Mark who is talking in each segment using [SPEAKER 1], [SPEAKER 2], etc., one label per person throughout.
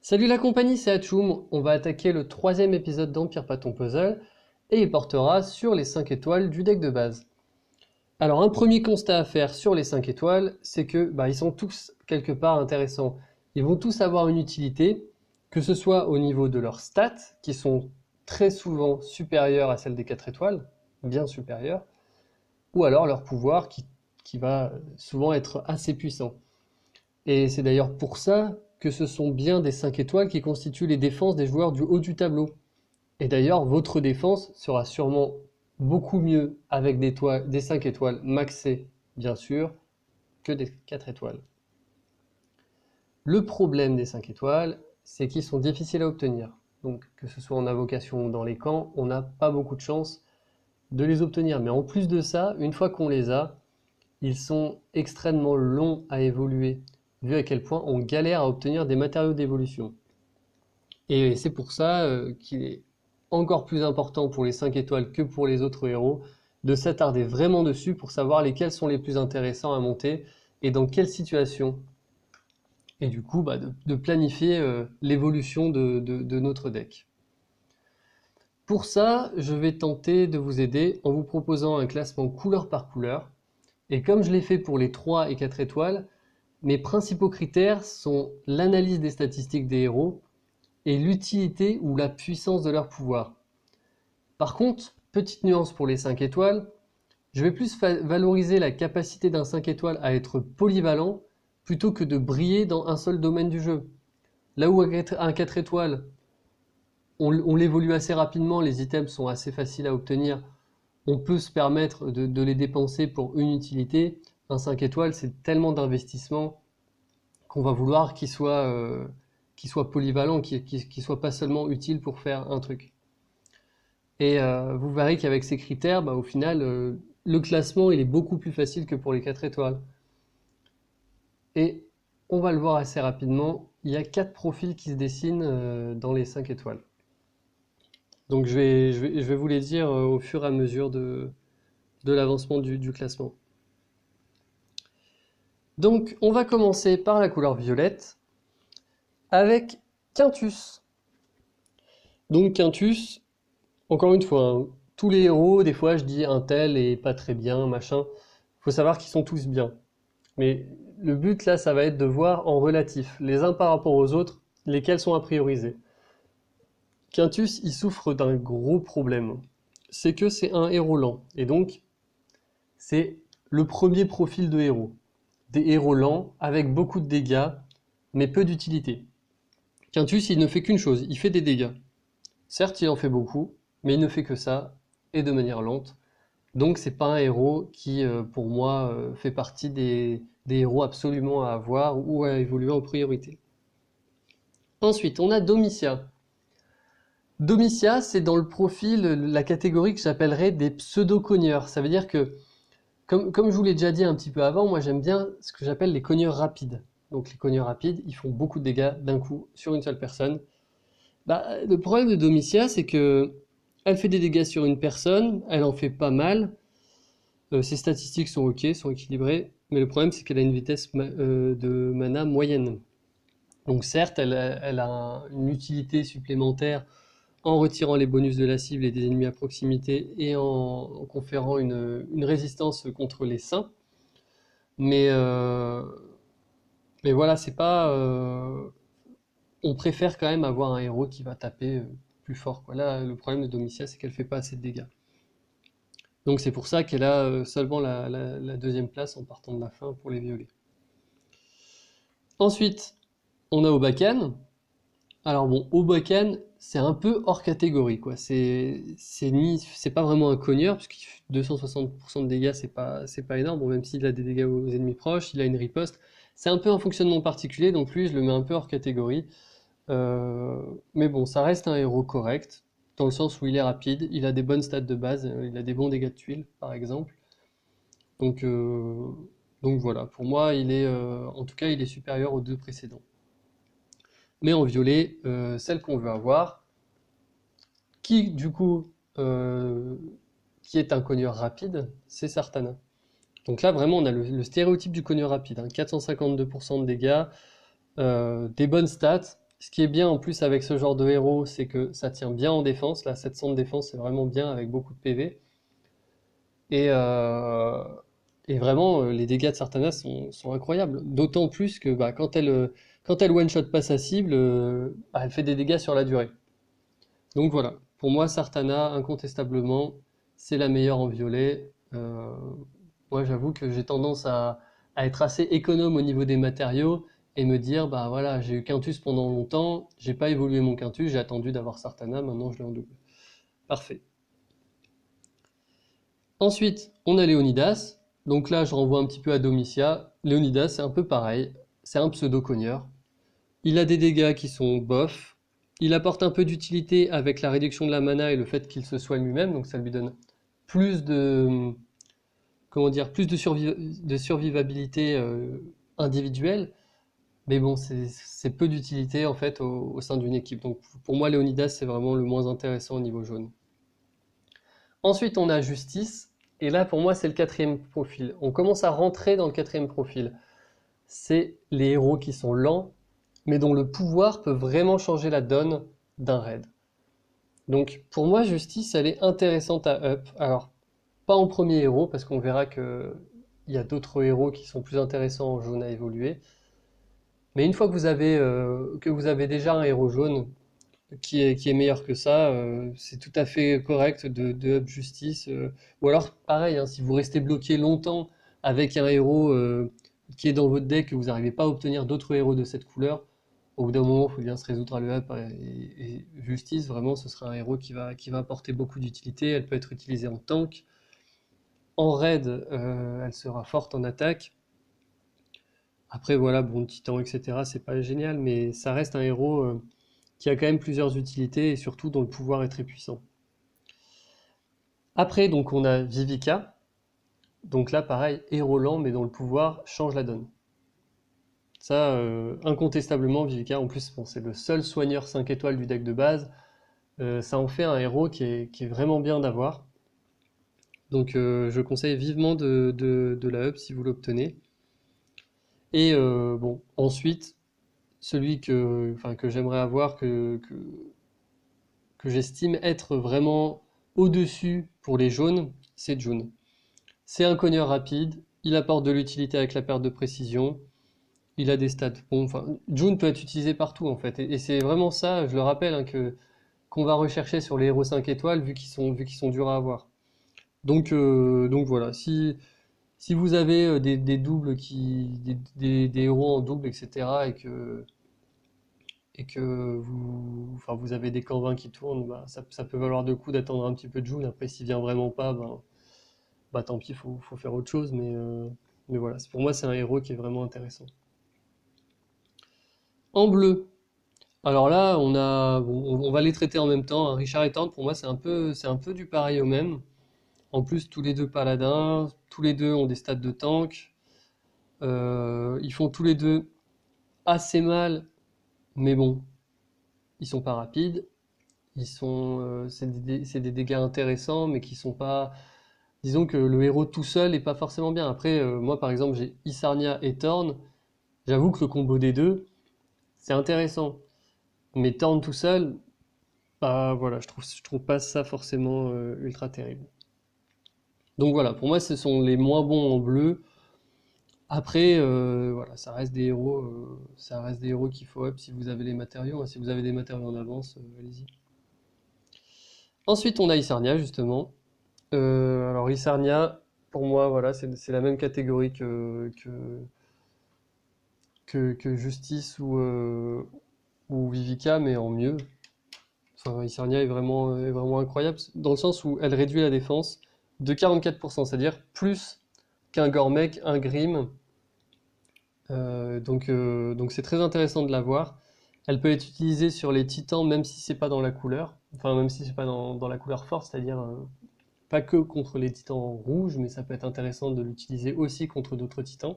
[SPEAKER 1] Salut la compagnie, c'est Hachoum. On va attaquer le troisième épisode d'Empire Patton Puzzle et il portera sur les 5 étoiles du deck de base. Alors un premier constat à faire sur les 5 étoiles, c'est que ils sont tous quelque part intéressants. Ils vont tous avoir une utilité, que ce soit au niveau de leurs stats, qui sont très souvent supérieures à celles des 4 étoiles, bien supérieures, ou alors leur pouvoir qui va souvent être assez puissant. Et c'est d'ailleurs pour ça que ce sont bien des 5 étoiles qui constituent les défenses des joueurs du haut du tableau. Et d'ailleurs, votre défense sera sûrement beaucoup mieux avec des 5 étoiles maxées, bien sûr, que des 4 étoiles. Le problème des 5 étoiles, c'est qu'ils sont difficiles à obtenir. Donc, que ce soit en invocation ou dans les camps, on n'a pas beaucoup de chance de les obtenir. Mais en plus de ça, une fois qu'on les a, ils sont extrêmement longs à évoluer, vu à quel point on galère à obtenir des matériaux d'évolution. Et c'est pour ça qu'il est encore plus important pour les 5 étoiles que pour les autres héros de s'attarder vraiment dessus pour savoir lesquels sont les plus intéressants à monter et dans quelle situation. Et du coup, de planifier l'évolution de notre deck. Pour ça, je vais tenter de vous aider en vous proposant un classement couleur par couleur. Et comme je l'ai fait pour les 3 et 4 étoiles, mes principaux critères sont l'analyse des statistiques des héros et l'utilité ou la puissance de leur pouvoir. Par contre, petite nuance pour les 5 étoiles, je vais plus valoriser la capacité d'un 5 étoiles à être polyvalent plutôt que de briller dans un seul domaine du jeu. Là où un 4 étoiles, on l'évolue assez rapidement, les items sont assez faciles à obtenir, on peut se permettre de les dépenser pour une utilité. Un 5 étoiles, c'est tellement d'investissement qu'on va vouloir qu'il soit polyvalent, qu'il soit pas seulement utile pour faire un truc. Et vous verrez qu'avec ces critères, au final, le classement il est beaucoup plus facile que pour les 4 étoiles. Et on va le voir assez rapidement, il y a 4 profils qui se dessinent dans les 5 étoiles. Donc je vais vous les dire au fur et à mesure de l'avancement du classement. Donc on va commencer par la couleur violette avec Quintus. Donc Quintus, encore une fois, hein, tous les héros, des fois je dis un tel est pas très bien, machin. Faut savoir qu'ils sont tous bien. Mais le but là, ça va être de voir en relatif, les uns par rapport aux autres, lesquels sont à prioriser. Quintus, il souffre d'un gros problème. C'est que c'est un héros lent. Et donc, c'est le premier profil de héros. Des héros lents, avec beaucoup de dégâts, mais peu d'utilité. Quintus, il ne fait qu'une chose, il fait des dégâts. Certes, il en fait beaucoup, mais il ne fait que ça, et de manière lente. Donc c'est pas un héros qui, pour moi, fait partie des héros absolument à avoir ou à évoluer en priorité. Ensuite, on a Domitia. Domitia, c'est dans le profil, la catégorie que j'appellerais des pseudo-cogneurs. Ça veut dire que, comme je vous l'ai déjà dit un petit peu avant, moi j'aime bien ce que j'appelle les cogneurs rapides. Donc les cogneurs rapides, ils font beaucoup de dégâts d'un coup sur une seule personne. Le problème de Domitia, c'est que elle fait des dégâts sur une personne, elle en fait pas mal, ses statistiques sont ok, sont équilibrées, mais le problème c'est qu'elle a une vitesse de mana moyenne. Donc certes, elle a une utilité supplémentaire en retirant les bonus de la cible et des ennemis à proximité et en conférant une résistance contre les saints. Mais, euh, mais voilà, c'est pas. On préfère quand même avoir un héros qui va taper plus fort, quoi. Là, le problème de Domitia, c'est qu'elle fait pas assez de dégâts. Donc c'est pour ça qu'elle a seulement la deuxième place en partant de la fin pour les violets. Ensuite, on a Obakan. Alors bon, Obakan, c'est un peu hors catégorie, quoi. C'est pas vraiment un cogneur, puisqu'il fait 260% de dégâts, c'est pas énorme. Bon, même s'il a des dégâts aux ennemis proches, il a une riposte. C'est un peu un fonctionnement particulier, donc lui, je le mets un peu hors catégorie. Euh, mais bon, ça reste un héros correct, dans le sens où il est rapide, il a des bonnes stats de base, il a des bons dégâts de tuiles, par exemple. Donc, euh, donc voilà, pour moi, en tout cas, il est supérieur aux deux précédents. Mais en violet, celle qu'on veut avoir, qui du coup, euh, qui est un cogneur rapide, c'est Sartana. Donc là, vraiment, on a le stéréotype du cogneur rapide, hein, 452% de dégâts, des bonnes stats, Ce qui est bien en plus avec ce genre de héros, c'est que ça tient bien en défense. Là, 700 de défense, c'est vraiment bien avec beaucoup de PV. Et, euh, et vraiment, les dégâts de Sartana sont incroyables. D'autant plus que bah, quand elle one-shot pas sa cible, bah, elle fait des dégâts sur la durée. Donc voilà, pour moi, Sartana, incontestablement, c'est la meilleure en violet. Moi, j'avoue que j'ai tendance à être assez économe au niveau des matériaux et me dire, bah voilà, j'ai eu Quintus pendant longtemps, j'ai pas évolué mon Quintus, j'ai attendu d'avoir Sartana, maintenant je l'ai en double. Parfait. Ensuite, on a Léonidas. Donc là, je renvoie un petit peu à Domitia. Léonidas, c'est un peu pareil. C'est un pseudo-cogneur. Il a des dégâts qui sont bof. Il apporte un peu d'utilité avec la réduction de la mana et le fait qu'il se soigne lui-même. Donc ça lui donne plus de, comment dire, plus de survivabilité individuelle. Mais bon, c'est peu d'utilité en fait au sein d'une équipe. Donc pour moi, Léonidas, c'est vraiment le moins intéressant au niveau jaune. Ensuite, on a Justice. Et là, pour moi, c'est le quatrième profil. On commence à rentrer dans le quatrième profil. C'est les héros qui sont lents, mais dont le pouvoir peut vraiment changer la donne d'un raid. Donc, pour moi, Justice, elle est intéressante à up. Alors, pas en premier héros, parce qu'on verra que il y a d'autres héros qui sont plus intéressants en jaune à évoluer. Mais une fois que vous avez déjà un héros jaune, qui est meilleur que ça, c'est tout à fait correct de up justice. Ou alors, pareil, hein, si vous restez bloqué longtemps avec un héros qui est dans votre deck, que vous n'arrivez pas à obtenir d'autres héros de cette couleur, au bout d'un moment, il faut bien se résoudre à le up. Et justice, vraiment, ce sera un héros qui va apporter beaucoup d'utilité. Elle peut être utilisée en tank. En raid, elle sera forte en attaque. Après, voilà, bon, Titan, etc., c'est pas génial, mais ça reste un héros qui a quand même plusieurs utilités et surtout dont le pouvoir est très puissant. Après, donc, on a Vivica. Donc là, pareil, héros lent, mais dont le pouvoir change la donne. Ça, incontestablement, Vivica, en plus, bon, c'est le seul soigneur 5 étoiles du deck de base. Ça en fait un héros qui est vraiment bien d'avoir. Donc je conseille vivement de la up si vous l'obtenez. Et bon, ensuite, celui enfin, que j'aimerais avoir, que j'estime être vraiment au-dessus pour les jaunes, c'est June. C'est un cogneur rapide, il apporte de l'utilité avec la perte de précision, il a des stats bons. Enfin, June peut être utilisé partout en fait, et c'est vraiment ça, je le rappelle, hein, qu'on va rechercher sur les héros 5 étoiles vu qu'ils sont durs à avoir. Donc voilà, si vous avez des doubles des héros en double, etc., et que enfin, vous avez des camps 20 qui tournent, bah, ça peut valoir le coup d'attendre un petit peu de June. Après, s'il vient vraiment pas, bah tant pis, faut faire autre chose. Mais voilà, pour moi, c'est un héros qui est vraiment intéressant. En bleu, alors là, bon, on va les traiter en même temps, hein. Richard et Thorne, pour moi, c'est un peu du pareil au même. En plus, tous les deux paladins, tous les deux ont des stats de tank. Ils font tous les deux assez mal, mais bon, ils sont pas rapides. C'est des dégâts intéressants, mais qui sont pas. Disons que le héros tout seul est pas forcément bien. Après, moi par exemple, j'ai Isarnia et Thorn. J'avoue que le combo des deux, c'est intéressant. Mais Thorn tout seul, bah voilà, je trouve pas ça forcément ultra terrible. Donc voilà, pour moi, ce sont les moins bons en bleu. Après, voilà, ça reste des héros qu'il faut up si vous avez les matériaux, hein. Si vous avez des matériaux en avance, allez-y. Ensuite, on a Isarnia justement. Alors Isarnia, pour moi, voilà, c'est la même catégorie que Justice ou Vivica, mais en mieux. Enfin, Isarnia est vraiment incroyable, dans le sens où elle réduit la défense de 44%, c'est-à-dire plus qu'un Gormek, un Grim. Donc c'est très intéressant de la voir. Elle peut être utilisée sur les titans, même si c'est pas dans la couleur. Enfin, même si c'est pas dans la couleur forte, c'est-à-dire pas que contre les titans rouges, mais ça peut être intéressant de l'utiliser aussi contre d'autres titans.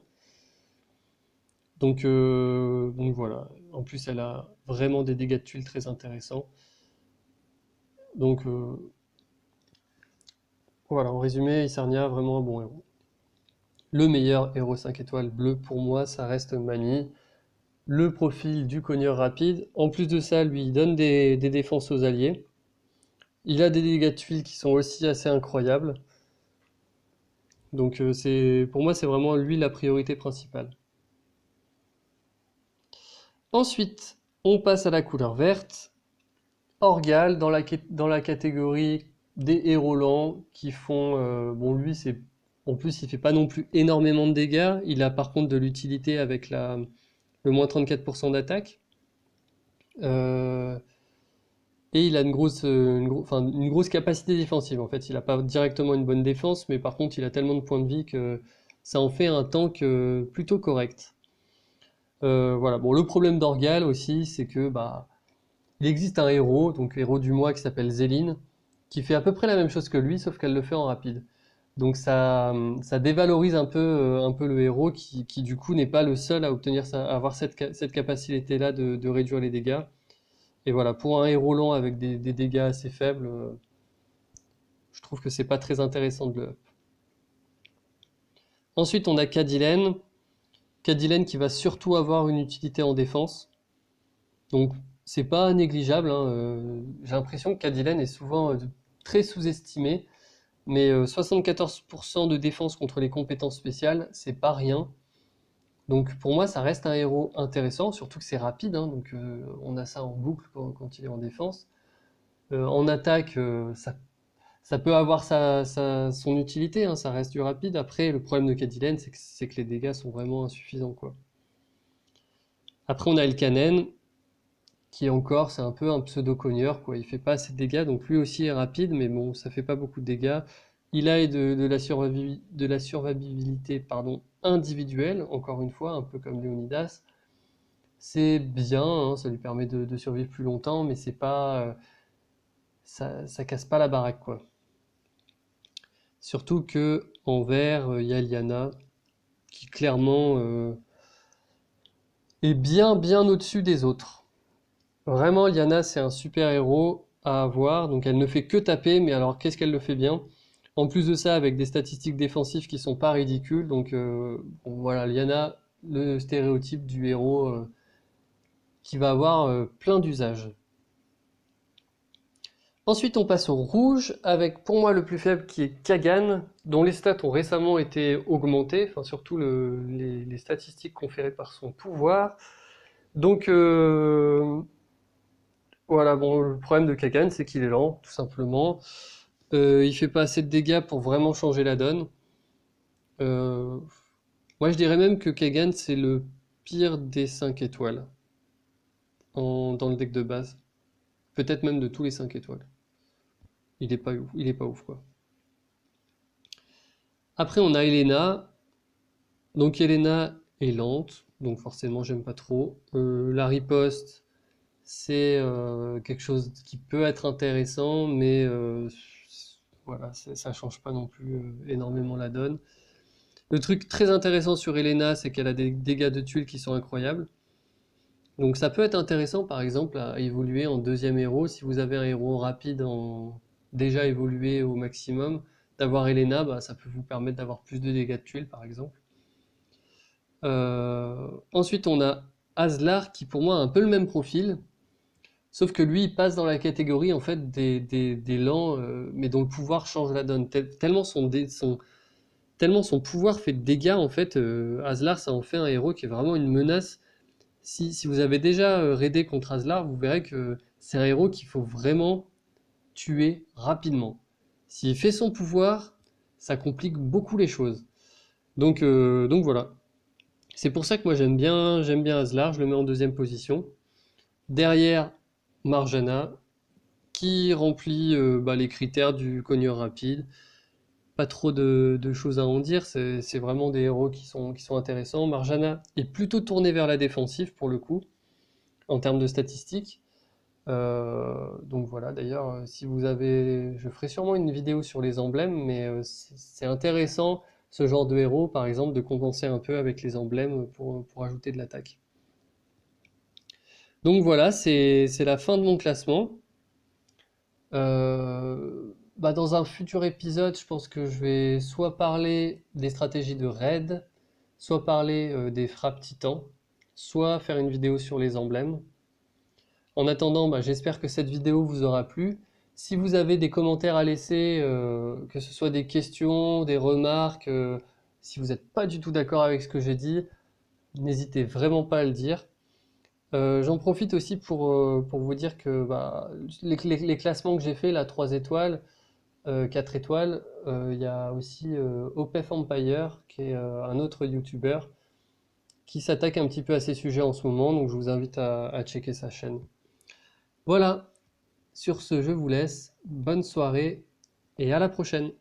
[SPEAKER 1] Donc voilà. En plus, elle a vraiment des dégâts de tuile très intéressants. Donc voilà, en résumé, Isarnia, vraiment un bon héros. Le meilleur héros 5 étoiles bleu pour moi, ça reste Mani. le profil du cogneur rapide. En plus de ça, lui, il donne des défenses aux alliés. Il a des dégâts de tuiles qui sont aussi assez incroyables. Donc pour moi, c'est vraiment lui la priorité principale. Ensuite, on passe à la couleur verte. Orgal dans la catégorie des héros lents qui font... bon, lui, en plus, il fait pas non plus énormément de dégâts. Il a par contre de l'utilité avec le moins 34% d'attaque. Euh, et il a une grosse capacité défensive. En fait, il n'a pas directement une bonne défense, mais par contre, il a tellement de points de vie que ça en fait un tank plutôt correct. Voilà. Bon, le problème d'Orgal aussi, c'est que bah, il existe un héros, donc héros du mois qui s'appelle Zéline, qui fait à peu près la même chose que lui, sauf qu'elle le fait en rapide. Donc ça dévalorise un peu le héros qui du coup n'est pas le seul à à avoir cette capacité-là de réduire les dégâts. Et voilà, pour un héros lent avec des dégâts assez faibles, je trouve que c'est pas très intéressant de le up. Ensuite, on a Cadilène. Cadilène qui va surtout avoir une utilité en défense. Donc c'est pas négligeable, hein. J'ai l'impression que Cadilène est souvent très sous-estimé. Mais 74% de défense contre les compétences spéciales, c'est pas rien. Donc pour moi, ça reste un héros intéressant, surtout que c'est rapide, hein, donc on a ça en boucle quand il est en défense. En attaque, ça peut avoir son utilité, hein, ça reste du rapide. Après, le problème de Cadillac, c'est que les dégâts sont vraiment insuffisants, quoi. Après, on a Elkanen, qui encore, c'est un peu un pseudo-cogneur, quoi. Il fait pas assez de dégâts, donc lui aussi est rapide, mais bon, ça fait pas beaucoup de dégâts. Il a de la survivabilité, pardon, individuelle, encore une fois, un peu comme Léonidas. C'est bien, hein, ça lui permet de survivre plus longtemps, mais c'est pas, ça casse pas la baraque, quoi. Surtout que en vert, il y a Lyanna, qui clairement est bien au-dessus des autres. Vraiment, Lyanna, c'est un super héros à avoir. Donc, elle ne fait que taper, mais alors, qu'est-ce qu'elle le fait bien? En plus de ça, avec des statistiques défensives qui sont pas ridicules. Donc, bon, voilà, Lyanna, le stéréotype du héros qui va avoir plein d'usages. Ensuite, on passe au rouge, avec pour moi le plus faible qui est Kagan, dont les stats ont récemment été augmentées, enfin surtout les statistiques conférées par son pouvoir. Donc, voilà, bon, le problème de Kagan, c'est qu'il est lent, tout simplement. Il fait pas assez de dégâts pour vraiment changer la donne. Euh, Moi, je dirais même que Kagan, c'est le pire des 5 étoiles dans le deck de base. Peut-être même de tous les 5 étoiles. Il est pas ouf, quoi. Après, on a Elena. Donc, Elena est lente, donc forcément, j'aime pas trop. La riposte, c'est quelque chose qui peut être intéressant, mais voilà, ça change pas non plus énormément la donne. Le truc très intéressant sur Elena, c'est qu'elle a des dégâts de tuiles qui sont incroyables. Donc ça peut être intéressant, par exemple, à évoluer en deuxième héros. Si vous avez un héros rapide déjà évolué au maximum, d'avoir Elena, bah, ça peut vous permettre d'avoir plus de dégâts de tuiles, par exemple. Ensuite, on a Aslar, qui pour moi a un peu le même profil, sauf que lui, il passe dans la catégorie en fait des lents, mais dont le pouvoir change la donne. Tellement son pouvoir fait de dégâts, en fait, Aslar, ça en fait un héros qui est vraiment une menace. Si vous avez déjà raidé contre Aslar, vous verrez que c'est un héros qu'il faut vraiment tuer rapidement. S'il fait son pouvoir, ça complique beaucoup les choses. Donc voilà. C'est pour ça que moi j'aime bien Aslar, je le mets en deuxième position. Derrière, Marjana, qui remplit bah, les critères du cogneur rapide. Pas trop de choses à en dire, c'est vraiment des héros qui sont intéressants. Marjana est plutôt tournée vers la défensive pour le coup, en termes de statistiques. Donc voilà, d'ailleurs, si vous avez... Je ferai sûrement une vidéo sur les emblèmes, mais c'est intéressant, ce genre de héros, par exemple, de compenser un peu avec les emblèmes pour ajouter de l'attaque. Donc voilà, c'est la fin de mon classement. Bah dans un futur épisode, je pense que je vais soit parler des stratégies de raid, soit parler des frappes titans, soit faire une vidéo sur les emblèmes. En attendant, j'espère que cette vidéo vous aura plu. Si vous avez des commentaires à laisser, que ce soit des questions, des remarques, si vous n'êtes pas du tout d'accord avec ce que j'ai dit, n'hésitez vraiment pas à le dire. J'en profite aussi pour vous dire que les classements que j'ai fait, là, 3 étoiles, 4 étoiles, il y a aussi Opef Empire, qui est un autre YouTuber, qui s'attaque un petit peu à ces sujets en ce moment, donc je vous invite à checker sa chaîne. Voilà, sur ce, je vous laisse, bonne soirée et à la prochaine.